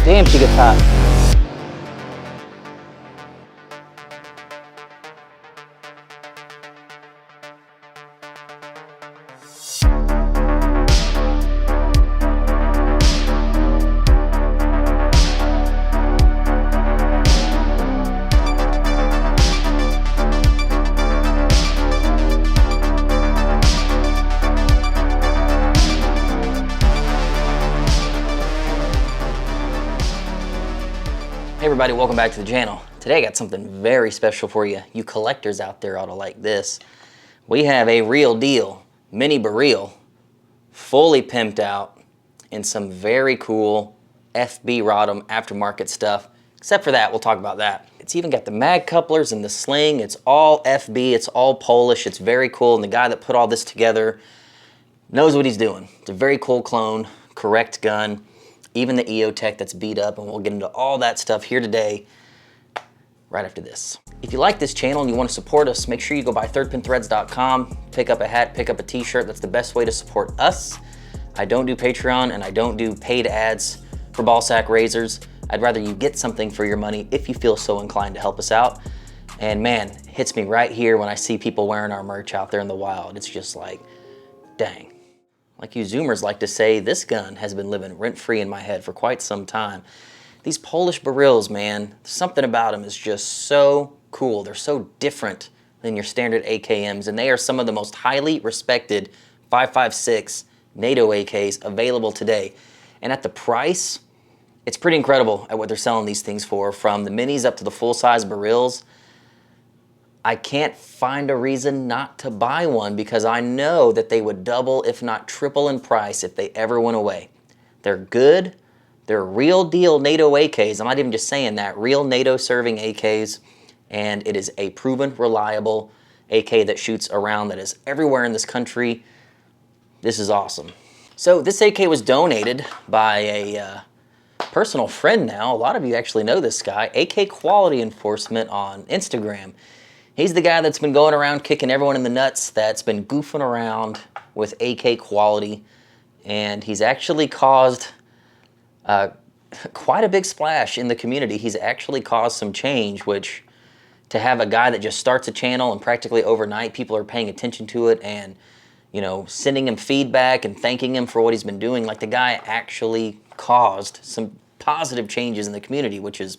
Damn, she gets hot. Hey everybody, welcome back to the channel. Today I got something very special for you. You collectors out there ought to like this. We have a real deal mini Beryl, fully pimped out in some very cool FB Radom aftermarket stuff. Except for that, we'll talk about that. It's even got the mag couplers and the sling. It's all FB, it's all Polish. It's very cool, and the guy that put all this together knows what he's doing. It's a very cool clone, correct gun. Even the EOTech that's beat up, and we'll get into all that stuff here today, right after this. If you like this channel and you want to support us, make sure you go by thirdpinthreads.com, pick up a hat, pick up a t-shirt. That's the best way to support us. I don't do Patreon and I don't do paid ads for ball sack razors. I'd rather you get something for your money if you feel so inclined to help us out. And man, it hits me right here when I see people wearing our merch out there in the wild. It's just like, dang. Like you Zoomers like to say, this gun has been living rent-free in my head for quite some time. These Polish Beryls, man, something about them is just so cool. They're so different than your standard AKMs, and they are some of the most highly respected 5.56 NATO AKs available today. And at the price, it's pretty incredible at what they're selling these things for, from the minis up to the full-size Beryls. I can't find a reason not to buy one because I know that they would double, if not triple in price if they ever went away. They're good. They're real deal NATO AKs. I'm not even just saying that. Real NATO serving AKs. And it is a proven, reliable AK that shoots around, that is everywhere in this country. This is awesome. So this AK was donated by a personal friend now. A lot of you actually know this guy. AK Quality Enforcement on Instagram. He's the guy that's been going around kicking everyone in the nuts that's been goofing around with AK quality, and he's actually caused quite a big splash in the community. He's actually caused some change, which to have a guy that just starts a channel and practically overnight people are paying attention to it and, you know, sending him feedback and thanking him for what he's been doing. Like, the guy actually caused some positive changes in the community, which is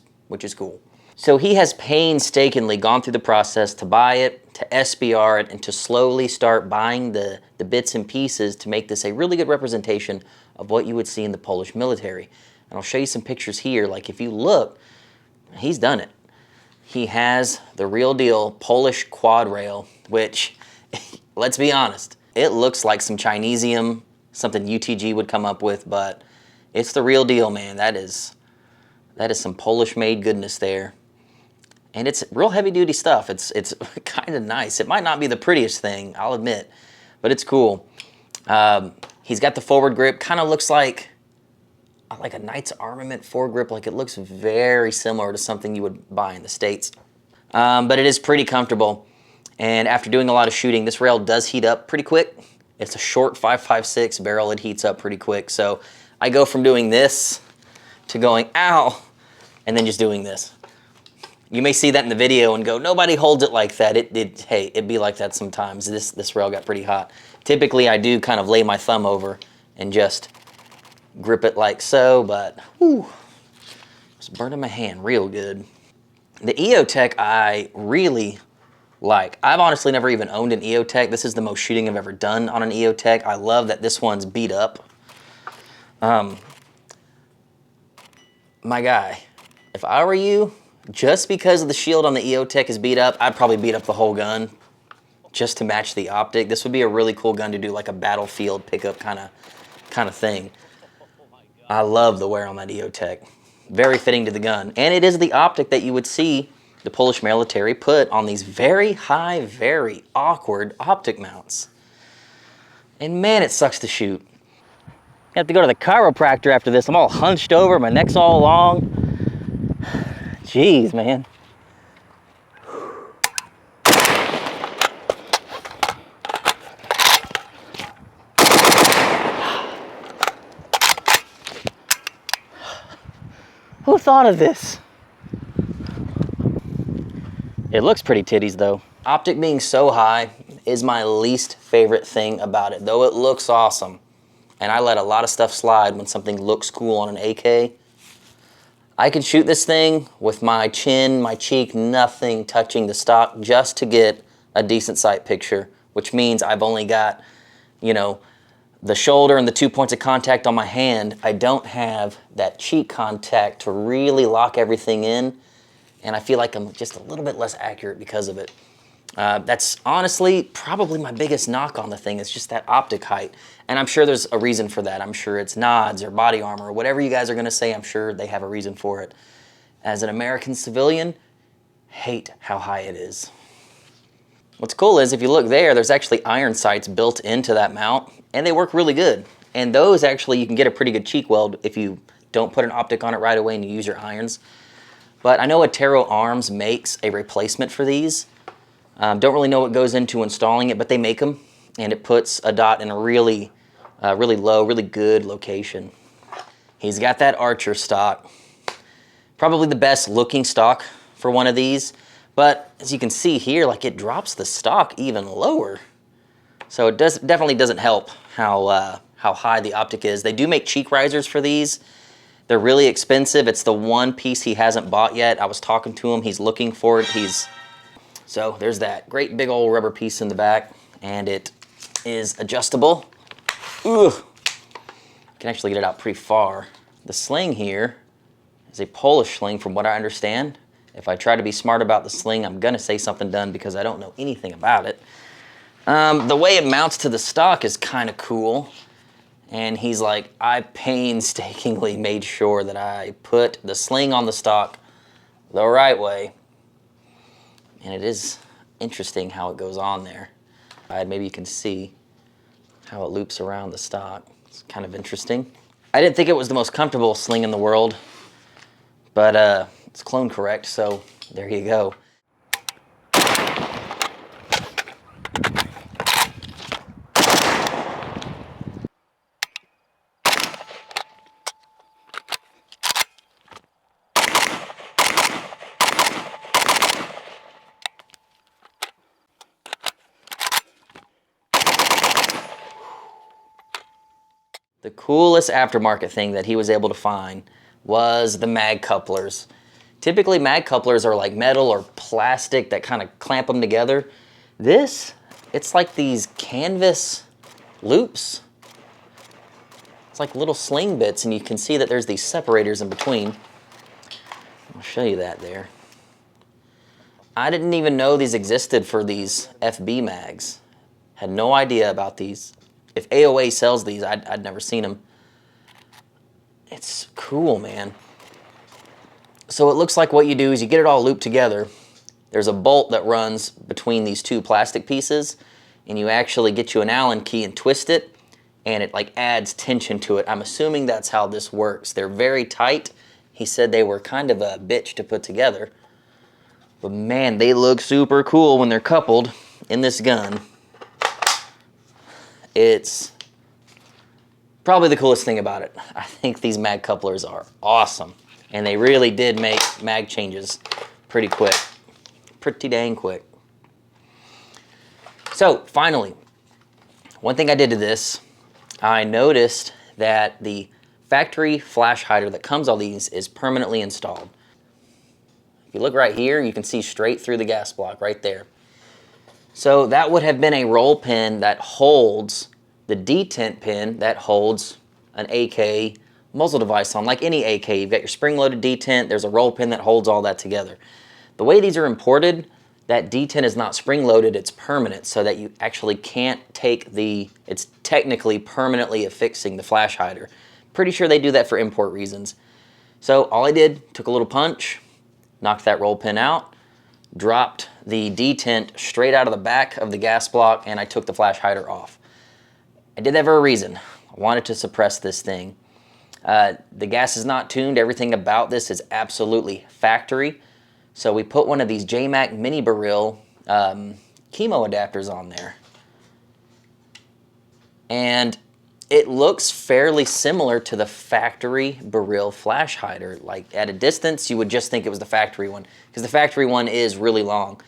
cool. So he has painstakingly gone through the process to buy it, to SBR it, and to slowly start buying the bits and pieces to make this a really good representation of what you would see in the Polish military. And I'll show you some pictures here. Like, if you look, he's done it. He has the real deal Polish quad rail, which, let's be honest, it looks like some Chinesium, something UTG would come up with, but it's the real deal, man. That is some Polish-made goodness there. And it's real heavy-duty stuff. It's kind of nice. It might not be the prettiest thing, I'll admit, but it's cool. He's got the forward grip. Kind of looks like a Knight's Armament foregrip. Like, it looks very similar to something you would buy in the States. But it is pretty comfortable. And after doing a lot of shooting, this rail does heat up pretty quick. It's a short 5.56 barrel. It heats up pretty quick. So I go from doing this to going, ow, and then just doing this. You may see that in the video and go, nobody holds it like that. Hey, it'd be like that sometimes. This rail got pretty hot. Typically, I do kind of lay my thumb over and just grip it like so, but whew, it's burning my hand real good. The EOTech I really like. I've honestly never even owned an EOTech. This is the most shooting I've ever done on an EOTech. I love that this one's beat up. My guy, if I were you, just because the shield on the EOTech is beat up, I'd probably beat up the whole gun just to match the optic. This would be a really cool gun to do like a battlefield pickup kind of thing. I love the wear on that EOTech. Very fitting to the gun. And it is the optic that you would see the Polish military put on these very high, very awkward optic mounts. And man, it sucks to shoot. I have to go to the chiropractor after this. I'm all hunched over, my neck's all long. Jeez, man. thought of this? It looks pretty titties though. Optic being so high is my least favorite thing about it, though it looks awesome. And I let a lot of stuff slide when something looks cool on an AK. I can shoot this thing with my chin, my cheek, nothing touching the stock just to get a decent sight picture, which means I've only got, you know, the shoulder and the 2 points of contact on my hand. I don't have that cheek contact to really lock everything in, and I feel like I'm just a little bit less accurate because of it. That's honestly probably my biggest knock on the thing, is just that optic height. And I'm sure there's a reason for that. I'm sure it's nods or body armor or whatever you guys are gonna say. I'm sure they have a reason for it. As an American civilian, hate how high it is. What's cool is if you look there, there's actually iron sights built into that mount, and they work really good. And those actually, you can get a pretty good cheek weld if you don't put an optic on it right away and you use your irons. But I know Atero Arms makes a replacement for these. Don't really know what goes into installing it, but they make them, and it puts a dot in a really, really low, really good location. He's got that Archer stock. Probably the best looking stock for one of these, but as you can see here, like it drops the stock even lower. So it definitely doesn't help how high the optic is. They do make cheek risers for these. They're really expensive. It's the one piece he hasn't bought yet. I was talking to him, he's looking for it. So there's that great big old rubber piece in the back, and it is adjustable. Ugh. Can actually get it out pretty far. The sling here is a Polish sling from what I understand. If I try to be smart about the sling, I'm gonna say something dumb because I don't know anything about it. The way it mounts to the stock is kind of cool. And he's like, I painstakingly made sure that I put the sling on the stock the right way. And it is interesting how it goes on there. Maybe you can see how it loops around the stock. It's kind of interesting. I didn't think it was the most comfortable sling in the world, but it's clone correct, so there you go. The coolest aftermarket thing that he was able to find was the mag couplers. Typically mag couplers are like metal or plastic that kind of clamp them together. This, it's like these canvas loops. It's like little sling bits, and you can see that there's these separators in between. I'll show you that there. I didn't even know these existed for these FB mags. Had no idea about these. If AOA sells these, I'd never seen them. It's cool, man. So it looks like what you do is you get it all looped together. There's a bolt that runs between these two plastic pieces, and you actually get you an Allen key and twist it, and it like adds tension to it. I'm assuming that's how this works. They're very tight. He said they were kind of a bitch to put together. But man, they look super cool when they're coupled in this gun. It's probably the coolest thing about it. I think these mag couplers are awesome. And they really did make mag changes pretty quick. Pretty dang quick. So finally, one thing I did to this, I noticed that the factory flash hider that comes on these is permanently installed. If you look right here, you can see straight through the gas block right there. So that would have been a roll pin that holds the detent pin that holds an AK muzzle device on. Like any AK, you've got your spring-loaded detent, there's a roll pin that holds all that together. The way these are imported, that detent is not spring-loaded, it's permanent, so that you actually can't take it's technically permanently affixing the flash hider. Pretty sure they do that for import reasons. So all I did, took a little punch, knocked that roll pin out, dropped the detent straight out of the back of the gas block, and I took the flash hider off. I did that for a reason. I wanted to suppress this thing. The gas is not tuned. Everything about this is absolutely factory. So we put one of these JMac Mini Beryl chemo adapters on there. And It looks fairly similar to the factory Beryl flash hider. Like at a distance, you would just think it was the factory one because the factory one is really long.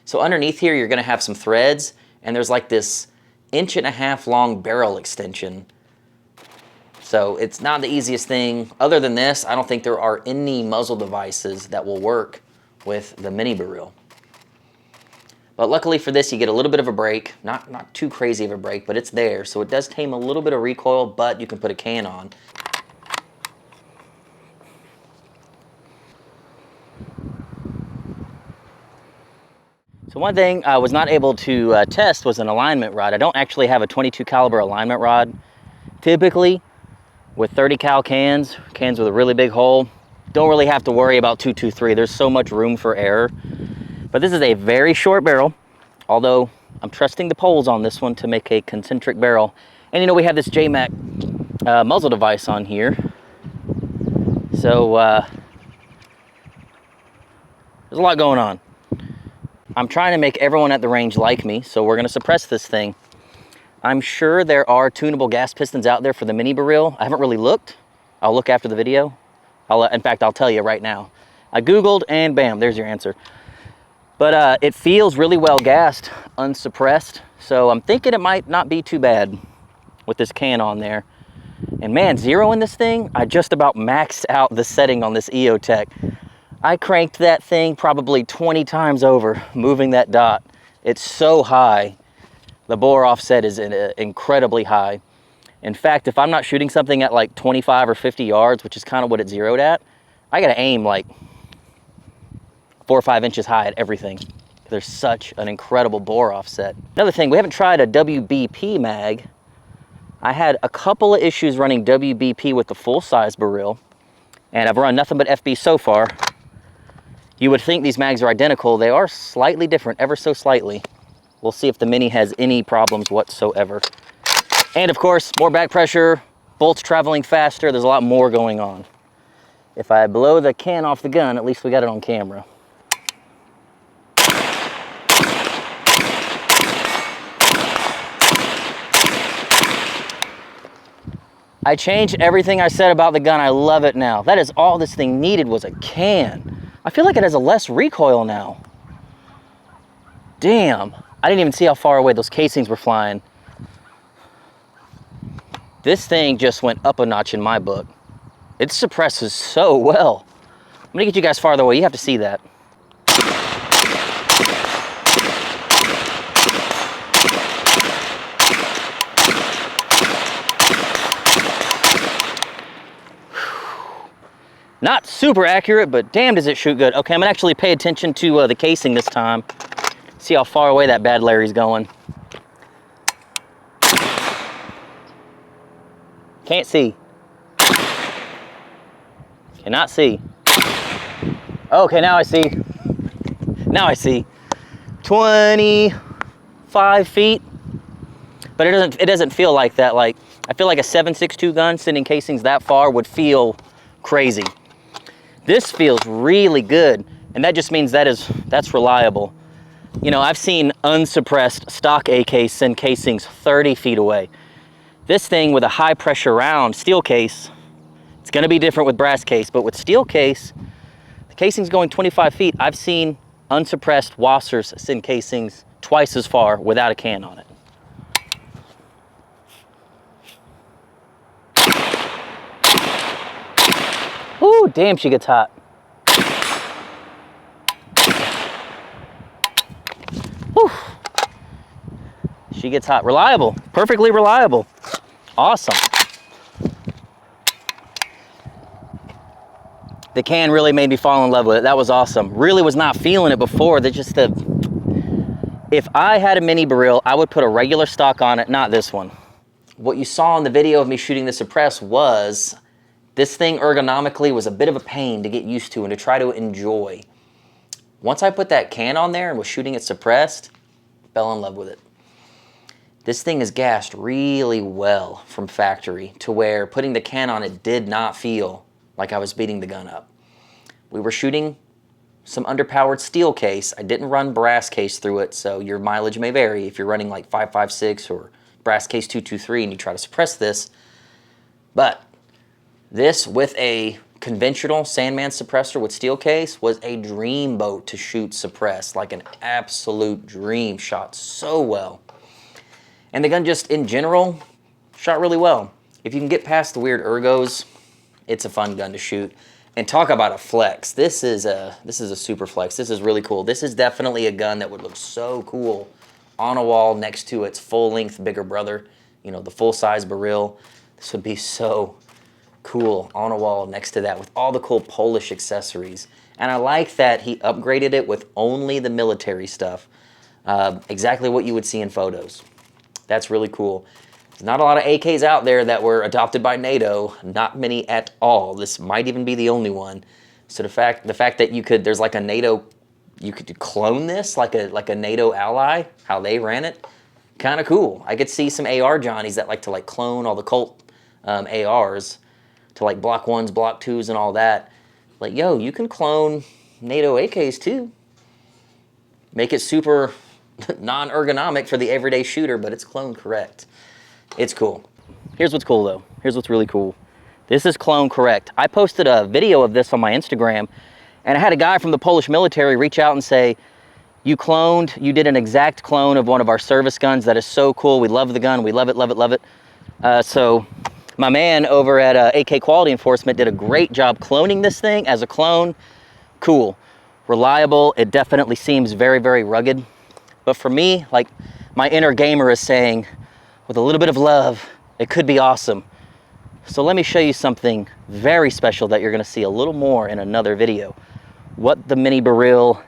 So underneath here, you're gonna have some threads and there's like this 1.5 inch long barrel extension. So it's not the easiest thing. Other than this, I don't think there are any muzzle devices that will work with the mini Beryl. But luckily for this, you get a little bit of a break. Not too crazy of a break, but it's there. So it does tame a little bit of recoil, but you can put a can on. So one thing I was not able to test was an alignment rod. I don't actually have a 22 caliber alignment rod. Typically, with 30 cal cans with a really big hole, don't really have to worry about 223. There's so much room for error. But this is a very short barrel, although I'm trusting the poles on this one to make a concentric barrel. And you know, we have this JMac muzzle device on here. So there's a lot going on. I'm trying to make everyone at the range like me, so we're gonna suppress this thing. I'm sure there are tunable gas pistons out there for the mini Beryl. I haven't really looked. I'll look after the video. In fact, I'll tell you right now. I Googled and bam, there's your answer. But it feels really well gassed, unsuppressed. So I'm thinking it might not be too bad with this can on there. And man, zeroing this thing, I just about maxed out the setting on this EOTech. I cranked that thing probably 20 times over, moving that dot. It's so high. The bore offset is incredibly high. In fact, if I'm not shooting something at like 25 or 50 yards, which is kind of what it zeroed at, I gotta aim like 4 or 5 inches high at everything. There's such an incredible bore offset. Another thing, we haven't tried a WBP mag. I had a couple of issues running WBP with the full-size Beryl, and I've run nothing but FB so far. You would think these mags are identical. They are slightly different, ever so slightly. We'll see if the mini has any problems whatsoever. And of course, more back pressure, bolts traveling faster, there's a lot more going on. If I blow the can off the gun, at least we got it on camera. I changed everything I said about the gun. I love it now. That is all this thing needed was a can. I feel like it has a less recoil now. Damn, I didn't even see how far away those casings were flying. This thing just went up a notch in my book. It suppresses so well. I'm gonna get you guys farther away. You have to see that. Not super accurate, but damn does it shoot good. Okay, I'm gonna actually pay attention to the casing this time. See how far away that bad Larry's going. Can't see. Cannot see. Okay, now I see. Now I see. 25 feet. But it doesn't feel like that. Like, I feel like a 7.62 gun sending casings that far would feel crazy. This feels really good, and that just means that's reliable. You know, I've seen unsuppressed stock AK send casings 30 feet away. This thing with a high pressure round steel case, it's gonna be different with brass case, but with steel case, the casing's going 25 feet. I've seen unsuppressed Wassers send casings twice as far without a can on it. Ooh, damn, she gets hot. Whew. She gets hot. Reliable, perfectly reliable. Awesome. The can really made me fall in love with it. That was awesome. Really was not feeling it before. If I had a mini Beryl, I would put a regular stock on it, not this one. What you saw in the video of me shooting the suppress was this thing ergonomically was a bit of a pain to get used to and to try to enjoy. Once I put that can on there and was shooting it suppressed, fell in love with it. This thing is gassed really well from factory to where putting the can on it did not feel like I was beating the gun up. We were shooting some underpowered steel case. I didn't run brass case through it, so your mileage may vary if you're running like 5.56 or brass case 223 and you try to suppress this. But this with a conventional Sandman suppressor with steel case was a dream boat to shoot suppress, like an absolute dream. Shot so well. And the gun just in general shot really well. If you can get past the weird ergos, it's a fun gun to shoot. And talk about a flex. This is a super flex. This is really cool. This is definitely a gun that would look so cool on a wall next to its full-length bigger brother, you know, the full-size Beryl. This would be so cool on a wall next to that with all the cool Polish accessories. And I like that he upgraded it with only the military stuff. Exactly what you would see in photos. That's really cool. There's not a lot of AKs out there that were adopted by NATO. Not many at all. This might even be the only one. So the fact that you could, there's like a NATO, you could clone this like a NATO ally, how they ran it, kind of cool. I could see some AR Johnnies that like to like clone all the Colt ARs to like Block 1s, Block 2s, and all that. Like, yo, you can clone NATO AKs too. Make it super non-ergonomic for the everyday shooter, but it's clone correct. It's cool. Here's what's cool though. Here's what's really cool. This is clone correct. I posted a video of this on my Instagram, and I had a guy from the Polish military reach out and say, you did an exact clone of one of our service guns. That is so cool. We love the gun. We love it, love it, love it. So my man over at AK Quality Enforcement did a great job cloning this thing as a clone. Cool, reliable. It definitely seems very, very rugged. But for me, like, my inner gamer is saying, with a little bit of love, it could be awesome. So let me show you something very special that you're gonna see a little more in another video. What the Mini Beryl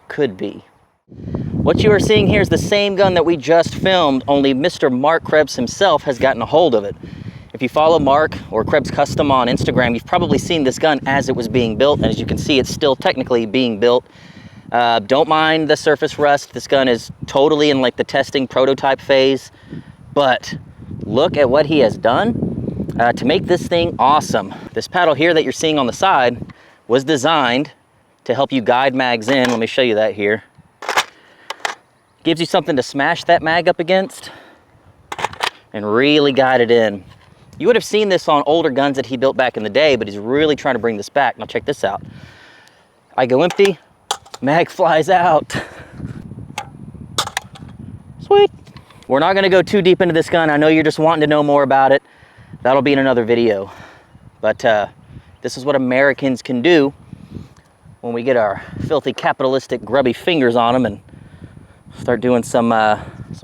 could be. What you are seeing here is the same gun that we just filmed, only Mr. Mark Krebs himself has gotten a hold of it. If you follow Mark or Krebs Custom on Instagram, you've probably seen this gun as it was being built, and as you can see, it's still technically being built. Don't mind the surface rust. This gun is totally in like the testing prototype phase, but look at what he has done to make this thing awesome. This paddle here that you're seeing on the side was designed to help you guide mags in. Let me show you that here. Gives you something to smash that mag up against and really guide it in. You would have seen this on older guns that he built back in the day, but he's really trying to bring this back. Now check this out. I go empty, mag flies out. Sweet. We're not gonna go too deep into this gun. I know you're just wanting to know more about it. That'll be in another video. But this is what Americans can do when we get our filthy capitalistic grubby fingers on them and start doing some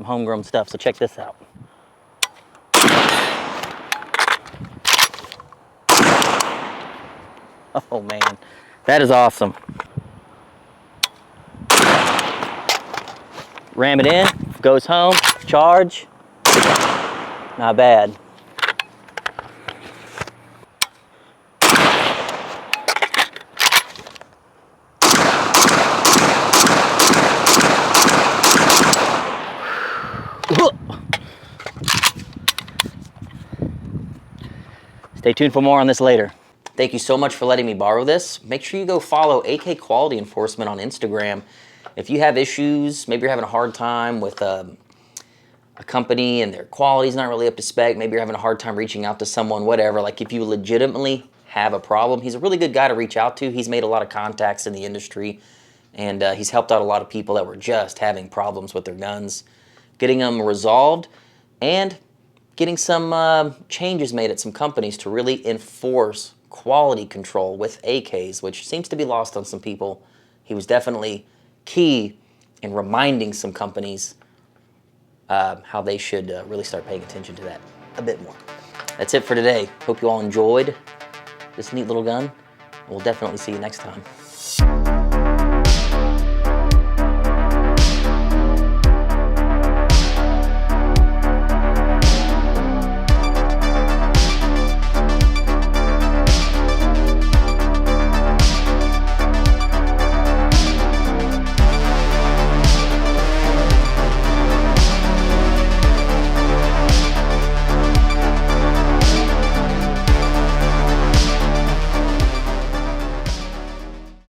homegrown stuff. So check this out. Oh man, that is awesome. Ram it in, goes home, charge. Not bad. Stay tuned for more on this later. Thank you so much for letting me borrow this. Make sure you go follow AK Quality Enforcement on Instagram. If you have issues, maybe you're having a hard time with a company and their quality's not really up to spec, maybe you're having a hard time reaching out to someone, whatever, like if you legitimately have a problem, he's a really good guy to reach out to. He's made a lot of contacts in the industry, and he's helped out a lot of people that were just having problems with their guns, getting them resolved, and getting some changes made at some companies to really enforce quality control with AKs, which seems to be lost on some people. He was definitely key in reminding some companies how they should really start paying attention to that a bit more. That's it for today. Hope you all enjoyed this neat little gun. We'll definitely see you next time.